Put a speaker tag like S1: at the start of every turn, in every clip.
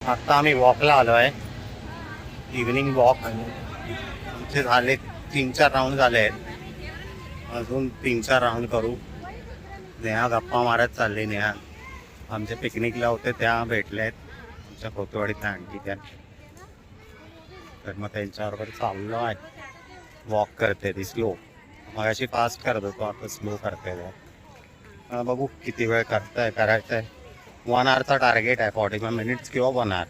S1: आता आम्ही वॉकला आलो आहे. इव्हिनिंग वॉक आमचे झाले 3-4 राऊंड झाले आहेत. अजून 3-4 राऊंड करू. नेहा गप्पा मारत चालली. नेहा आमच्या पिकनिकला होते त्या भेटल्या आहेत आमच्या कोतवाडीतल्या आणखी त्या. तर मग त्यांच्याबरोबर चाललो आहे. वॉक करते ती स्लो. मगाशी फास्ट करत होतो, आता स्लो करते. बघू किती वेळ करायचं आहे. 1 आवरचा टार्गेट आहे, 45 मिनिट्स किंवा 1 आवर.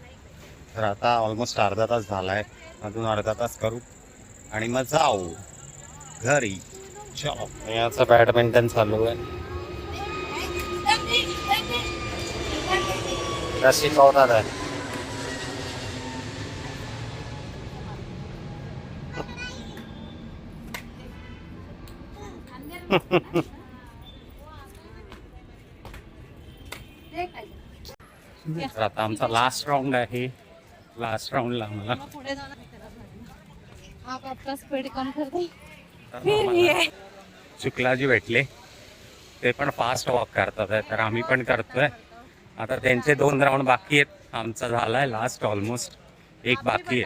S1: तर आता ऑलमोस्ट अर्धा तास झाला आहे. अजून अर्धा तास करू आणि मग जाऊ घरी. चलो, याचं बॅडमिंटन चालू आहे. रशी शिकवतात आहे. तर आता आमचा लास्ट राऊंड आहे. लास्ट राऊंडला आम्हाला शुक्लाजी भेटले. ते पण फास्ट वॉक करतात आहे, तर आम्ही पण करतोय. आता त्यांचे 2 राऊंड बाकी आहेत. आमचा झालाय लास्ट ऑलमोस्ट. एक बाकी है.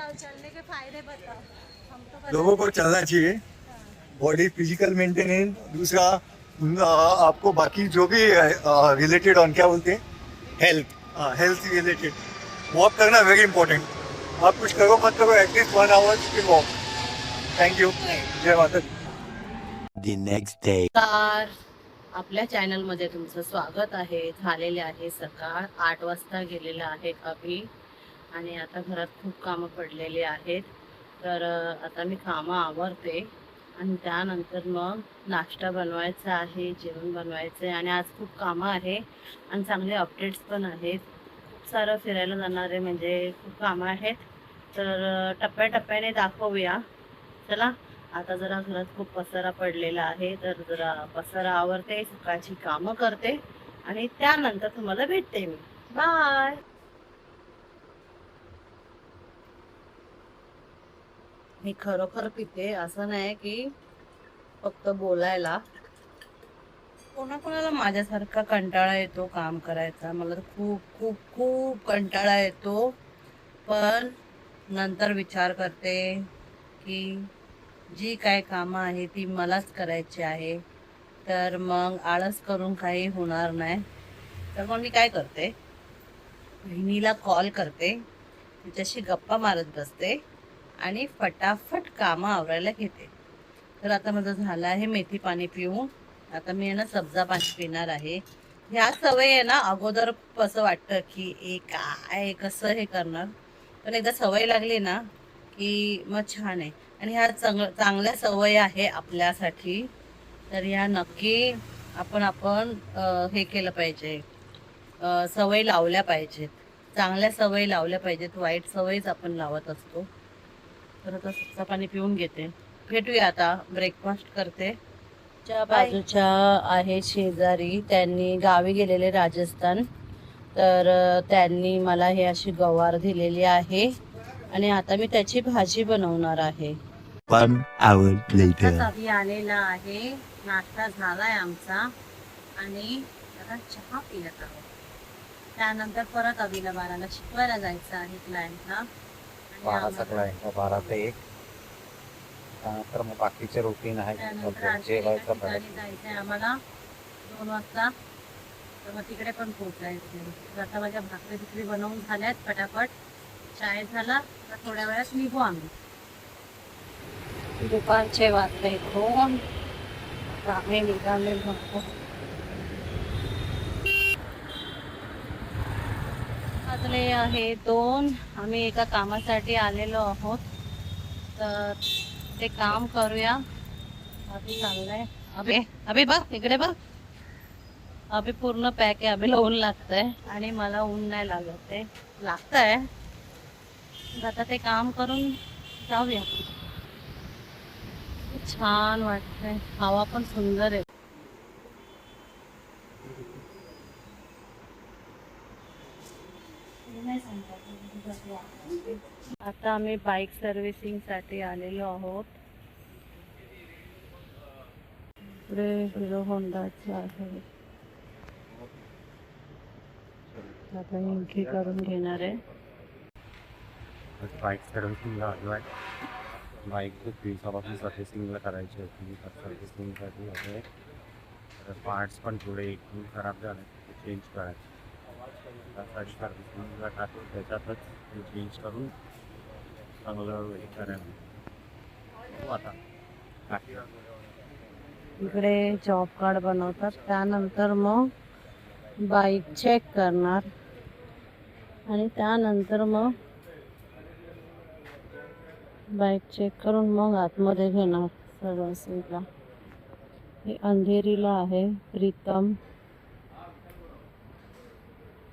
S2: लोगों को चलना चाहिए, बॉडी फिजिकल मेंटेनेंस। दूसरा आपको बाकी जो भी रिलेटेड ऑन क्या बोलते हैं, हेल्थ रिलेटेड वॉक करना वेरी इंपॉर्टेंट। आप कुछ करो मत करो, एटलीस्ट 1 आवर की वॉक। Thank you. जय माता दी।
S3: The next day.
S4: आपल्या चॅनल मध्ये तुमचं स्वागत आहे. झालेले आहे सकाळ 8 वाजता गेलेले आहेत अभि, आणि आता घरात खूप कामं पडलेली आहेत. तर आता मी कामं आवरते आणि त्यानंतर मग नाश्ता बनवायचा आहे, जेवण बनवायचं आहे. आणि आज खूप कामं आहे आणि चांगले अपडेट्स पण आहेत. खूप सारं फिरायला जाणार आहे, म्हणजे खूप कामं आहेत. तर टप्प्याटप्प्याने दाखवूया. चला, आता जरा घरात खूप पसारा पडलेला आहे, तर जरा पसारा आवरते, सकाळची कामं करते आणि त्यानंतर तुम्हाला भेटते मी. बाय. मी खरोखर पिते, असं नाही की फक्त बोलायला. कोणाकोणाला माझ्यासारखा कंटाळा येतो काम करायचा. मला तर खूप खूप खूप कंटाळा येतो, पण नंतर विचार करते की जी काय कामं आहे ती मलाच करायची आहे, तर मग आळस करून काही होणार नाही. तर मग मी काय करते, बहिणीला कॉल करते, तिच्याशी गप्पा मारत बसते आणि फटाफट कामं आवरायला घेते. तर आता माझं झालं आहे मेथी पाणी पिऊन. आता मी ना सब्जा पाणी पिणार आहे. ह्या सवय आहे ना, अगोदर असं वाटतं की काय कसं हे करणार, पण एकदा सवय लागली ना की मग छान आहे. आणि ह्या चांगल्या सवयी आहे आपल्यासाठी, तर ह्या नक्की आपण हे केलं पाहिजे, सवय लावल्या पाहिजेत. चांगल्या सवयी लावल्या पाहिजेत, वाईट सवयीच आपण लावत असतो. तर आता सब्जा पाणी पिऊन घेते. भेटूया आता, ब्रेकफास्ट करते. च्या बाजूच्या आहे शेजारी, त्यांनी गावी गेलेले राजस्थान, तर त्यांनी मला हे अशी गवार दिलेली आहे आणि आता मी त्याची भाजी बनवणार आहे.
S3: 1 hour later.
S4: अभि आलेला आहे, नाश्ता झालाय आमचा आणि आता चहा पित आहोत. त्यानंतर परत अभिला 12ला शिकवायला जायचं आहे क्लायंटला.
S1: 12 ते 1. त्यानंतर मग बाकीचे रुटीन आहे, जेवायचं
S4: जायचंय आम्हाला 2 वाजता, तर मग तिकडे पण पोहोचायचं. आता माझ्या भाकरी बनवून झाल्यात फटाफट. शाळेत झाला तर थोड्या वेळात निघू आम्ही. दुपारचे वाजले 2. आम्ही निघाले वाजले आहे 2. आम्ही एका कामासाठी आलेलो आहोत, तर ते काम करूया. अभि चाललंय. अभि बघ इकडे बघ. अभि पूर्ण पॅक आहे. अभिला ऊन लागतंय आणि मला ऊन नाही लागत आहे, लागतंय. आता ते काम करून जाऊया. छान वाटतंय, हवा पण सुंदर आहे. आता आम्ही बाईक सर्व्हिसिंग साठी आलेलो आहोत. हिरो होंडाची आहे. आता एंट्री करून घेणार आहे.
S1: बाईक सर्व्हिसिंगला आलो आहे. बाईक खूप दिवसापासून सर्व्हिसिंगला करायची होती. सर्व्हिसिंगसाठी होते तर पार्ट्स पण थोडे एकदम खराब झाले, ते चेंज करायचे. त्यासाठी सर्व्हिसिंगला टाकून त्याच्यातच ते चेंज करून चांगलं हे करायला हो आता काय.
S4: इकडे जॉब कार्ड बनवतात, त्यानंतर मग बाईक चेक करणार आणि त्यानंतर मग बाईक चेक करून मग आतमध्ये घेणार सर्व्हिसिंगला. हे अंधेरीला आहे.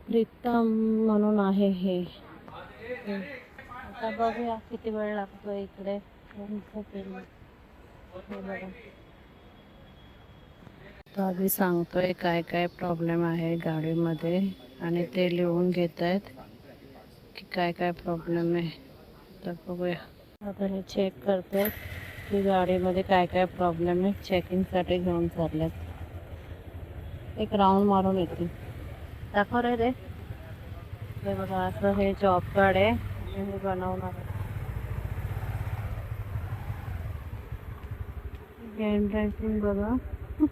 S4: प्रीतम म्हणून आहे हे. आता बघूया किती वेळ लागतो इकडे. हे बघा. तो आधी सांगतोय काय काय प्रॉब्लेम आहे गाडीमध्ये आणि ते लिहून घेत आहेत की काय काय प्रॉब्लेम आहे. तर बघूया. आता हे चेक करते की गाडीमध्ये काय काय प्रॉब्लेम आहे. चेकिंगसाठी घेऊन चालल्यात. एक राऊंड मारून येते. दाखव रे रे. हे बघा असं हे जॉब कार्ड आहे आणि हे बनवणार आहे. हँड रायटिंग बघा.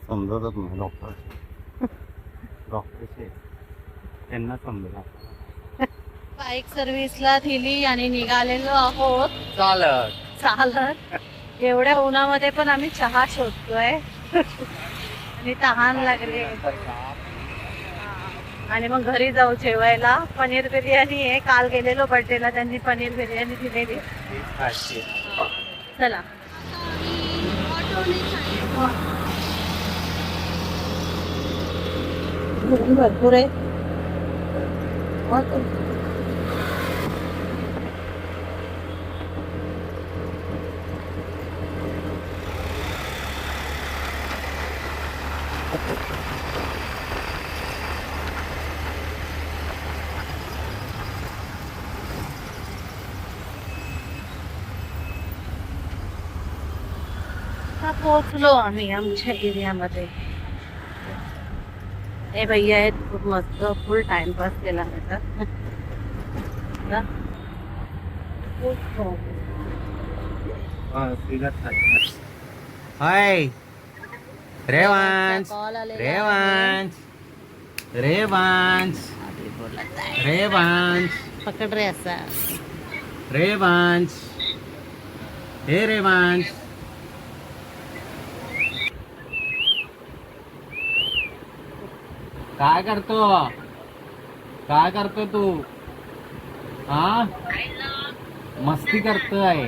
S1: समजतच नाही डॉक्टरचे त्यांना समजला.
S4: बाईक सर्व्हिसला दिली आणि निघालेलो आहोत चालत. एवढ्या उन्हामध्ये पण आम्ही चहा शोधतोय आणि तहान लागली. आणि मग घरी जाऊ जेवायला. पनीर बिर्याणी आहे. काल गेलेलो बर्थडेला, त्यांनी पनीर बिर्याणी दिलेली. चला. भरपूर आहे. पोहोचलो आम्ही आमच्या एरियामध्ये. हे भैया आहेत खूप मस्त. फुल टाइमपास केला त्याचा.
S1: हाय रेवांश
S4: पकड रे असा.
S1: रेवांश हे रेवांश काय करतो तू? हा मस्ती करतोय.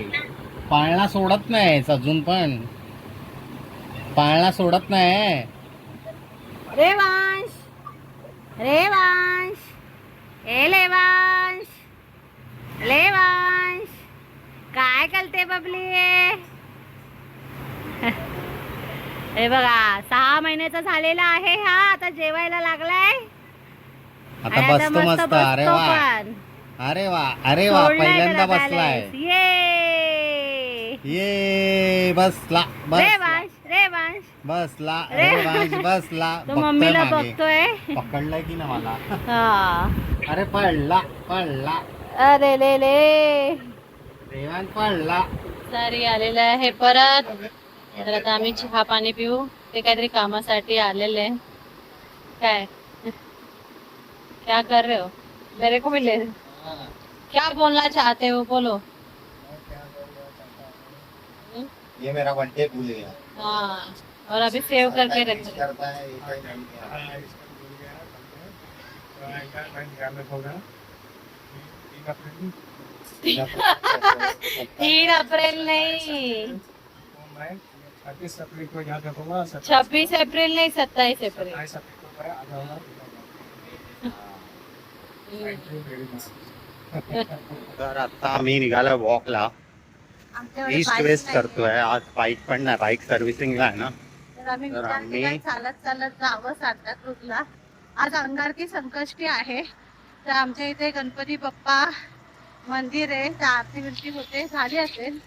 S1: पाळणा सोडत नाही अजून पण. पाळणा सोडत नाही.
S4: रेवांश काय करते बबली? हे बघा 6 महिन्याचा झालेला आहे हा. आता जेवायला लागलाय.
S1: आता बसतो मस्त. अरे वा पहिल्यांदा बसलाय. ये बसला. बसला.
S4: तो मम्मीला बघतोय.
S1: पकडलाय की ना मला.
S4: हा.
S1: अरे पडला.
S4: अरे ले
S1: रेवांश पडला.
S4: सारी आलेलं आहे परत. तर आता आम्ही चहा पाणी पिऊ. ते काहीतरी कामासाठी आलेले. काय क्या कर रहे हो? मेरे को मिले. क्या बोलना चाहते हो? बोलो.
S1: ये मेरा बर्थडे भूल गया.
S4: हाँ, और अभी सेव करके रखो.
S1: करता है
S4: 3 अप्रैल नहीं.
S2: 26 अप्रैल को याद रखूंगा.
S4: 26 अप्रैल नहीं, 27 अप्रैल.
S1: तर आता आम्ही निघालो वॉकला. ईस्ट वेस्ट करतोय आज. बाईक पण नाही, बाईक सर्व्हिसिंगला आहे ना.
S4: तर आम्ही
S1: तर
S4: विचार
S1: आम्ही-
S4: केला चालत जावं सांताक्रूजला. आज अंगारकी संकष्टी आहे. तर आमच्या इथे गणपती बाप्पा मंदिर आहे. तर आरती बिरती होते, झाली असेल.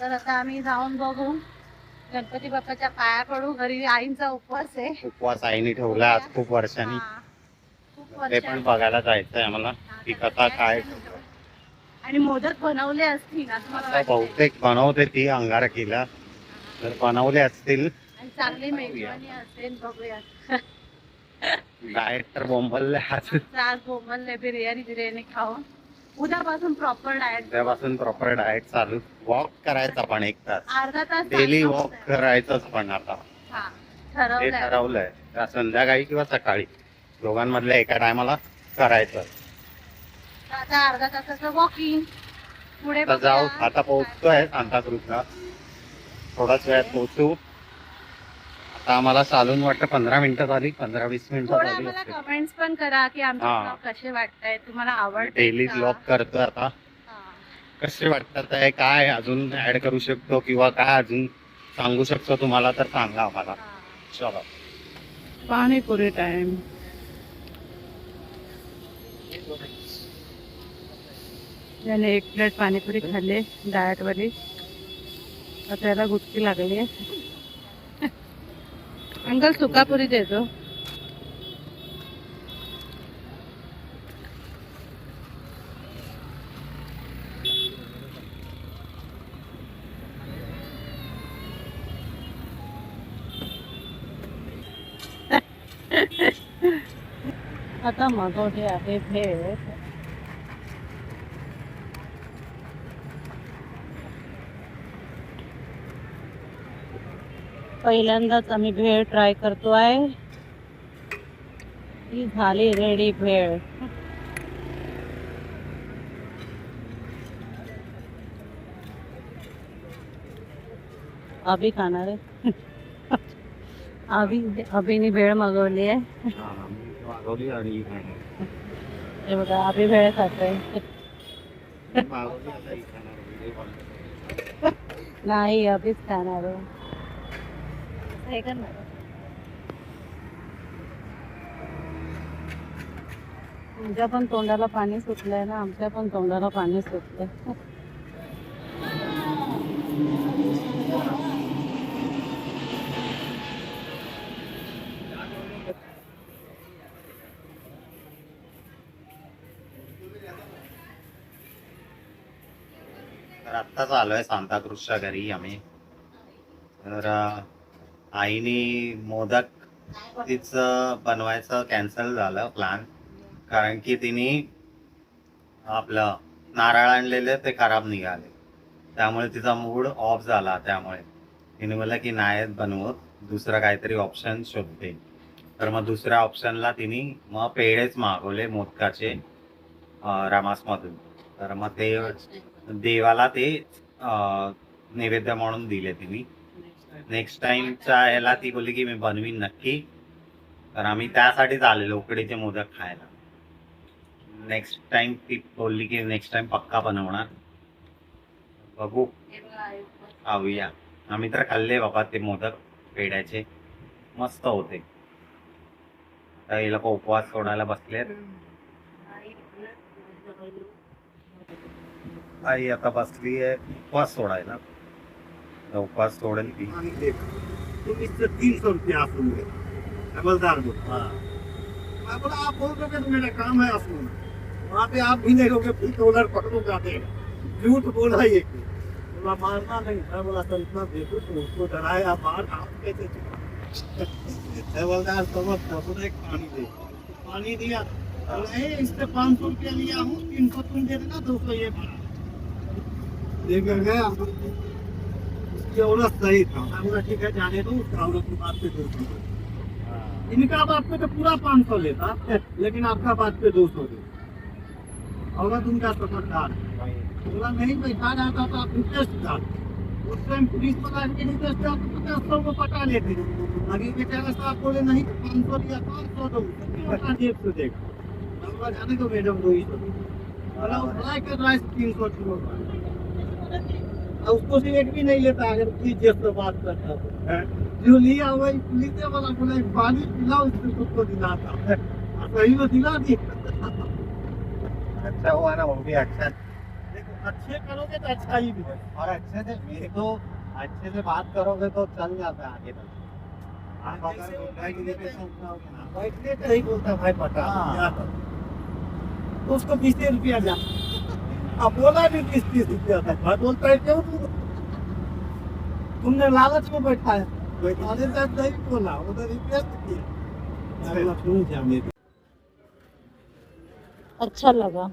S4: तर आता आम्ही जाऊन बघू. गणपती बाप्पाच्या पाया पडू. घरी आईंचा उपवास आहे.
S1: उपवास आईने ठेवला आज खूप वर्षांनी.
S4: हा, खूप
S1: ते पण
S4: वर्षांनी.
S1: बघायला जायचंय आम्हाला की कथा काय.
S4: आणि आणि मोदक बनवले असतील असं मला
S1: आता
S4: वाटतंय.
S1: बहुतेक बनवते ती अंगारकीला, तर बनवले असतील.
S4: आणि चांगली मेजवानी असेल बघूया.
S1: डाएट तर बोंबलले आज.
S4: आज बोंबलले बिर्याणी खाऊन उद्यापासून प्रॉपर डाएट.
S1: त्यापासून प्रॉपर डाएट चालू. वॉक करायचा पण 1 तास
S4: अर्धा तास
S1: डेली
S4: चालतो.
S1: वॉक करायचंच पण आता
S4: हा,
S1: ते
S4: ठरवलंय.
S1: ठरवलंय. त्या संध्याकाळी किंवा सकाळी दोघांमधल्या एका टायमाला करायचं.
S4: आता अर्धा तासाचं वॉकिंग पुढे
S1: आता जाऊ.
S4: बघूया.
S1: आता पोहोचतोय सांताक्रूजला, थोड्याच वेळात पोहोचू. आता आम्हाला चालून वाटतं 15 मिनिटं झाली, 15-20 मिनिटं
S4: थोडं
S1: झाली
S4: आम्हाला
S1: असतील.
S4: कमेंट्स पण करा की आमचे
S1: हा.
S4: ब्लॉग कसे वाटतायत, तुम्हाला आवडतात
S1: डेली
S4: का?
S1: ब्लॉग करतो आता. कसे वाटतात आहे, काय अजून ऍड करू शकतो किंवा काय अजून सांगू शकतो तुम्हाला तर सांगा आम्हाला. चला.
S4: पाणीपुरी टाइम. त्याने 1 प्लेट पाणीपुरी खाल्ली डाएट वाली. आता त्याला गुटकी लागली आहे. अंकल सुकापुरी देतो. आता मागवले आहे भेळ. पहिल्यांदाच आम्ही भेळ ट्राय करतो आहे. ही झाली रेडी भेळ. अभि खाणार आहे. अभिने भेळ मागवली आहे.
S1: मागवली आणि
S4: हे बघा अभि भेळ खातोय. नाही अभिच खाणार आहे. हे कर ना. तुमच्या पण तोंडाला पाणी सुटलंय ना, आमच्या पण तोंडाला पाणी सुटलंय.
S1: तर आत्ताच आलोय सांताक्रूजच्या घरी आम्ही. तर आईने मोदक तिचं बनवायचं कॅन्सल झालं प्लॅन, कारण की तिने आपलं नारळ आणलेले ते खराब निघाले, त्यामुळे तिचा मूड ऑफ झाला. त्यामुळे तिने बोललं की नाही बनवत, दुसरं काहीतरी ऑप्शन शोधते. तर मग दुसऱ्या ऑप्शनला तिने मग पेढेच मागवले मोदकाचे रामासमधून. तर मग ते देवाला ते नैवेद्य म्हणून दिले तिने. नेक्स्ट टाइमच्या ह्याला ती बोलली की मी बनवीन नक्की. तर आम्ही त्यासाठीच आलेलो उकडीचे मोदक खायला. नेक्स्ट टाइम ती बोलली की नेक्स्ट टाइम पक्का बनवणार. बघू, खाऊया. आम्ही तर खाल्ले बाबा ते मोदक पेढ्याचे, मस्त होते. आता हे लोक उपवास सोडायला बसलेत. आई आता बसली आहे उपवास सोडायला. उपवास सोडेल ती.
S2: तो इससे 300 रुपया आप लोगे हवलदार को। मैं बोला आप बोल रहे थे मेरा काम है असलून, वहाँ पे आप भी नहीं रहोगे, फुल डॉलर पकड़ो जाते झूठ बोला ये बोला मारना नहीं। मैं बोला सर इतना देखो तो उसको डराया मार आप कैसे हवलदार समझता बोला एक पानी दे, पानी दिया। बोला इससे 500 रुपया लिया हूँ, 300 तुम दे देना, 200 ये भरा। लेकर गया ये औरत सही था। मैं बोला ठीक है जाने दो, उस औरत की बात पे 200 दे। इनका बात पे तो पूरा 500 लेता, लेकिन आपका बात पे 200 दे। औरत उनका समझदार बोला नहीं बैठा जाता तो आप रिक्वेस्ट था। उस टाइम पुलिस वाला के रिक्वेस्ट था तो 50 को पटा लेते। अभी बेचारा साहब बोले नहीं 500 लिया, 500 दो, कितना जेब से देगा। मैं बोला जाने दो मैडम 200 बोला उठा के राइस 300 किलो उसको सिगरेट भी नहीं लेता अगर पुलिस जेब से बात करता तो। जो लिया वही पुलिस वाला बोला पानी पिलाओ, उसको दिलाता सही में दिला दी।
S1: अच्छा हुआ ना, वो भी अच्छा।
S2: देखो अच्छे करोगे तो अच्छा ही भी है।
S1: और अच्छे से मेरे को अच्छे से बात करोगे तो चल जाता है आगे तक। आप अगर गुंडागिरी पे सोचोगे ना,
S2: बैठने का ही बोलता भाई पटा
S1: हाँ।
S2: तो उसको 20 रुपया जा अब बोला भी 20-30 रुपया का मैं बोलता है क्यों तुमने लालच में बैठाया बैठाने तक नहीं बोला उधर रिक्वेस्ट किया
S4: अच्छा लगा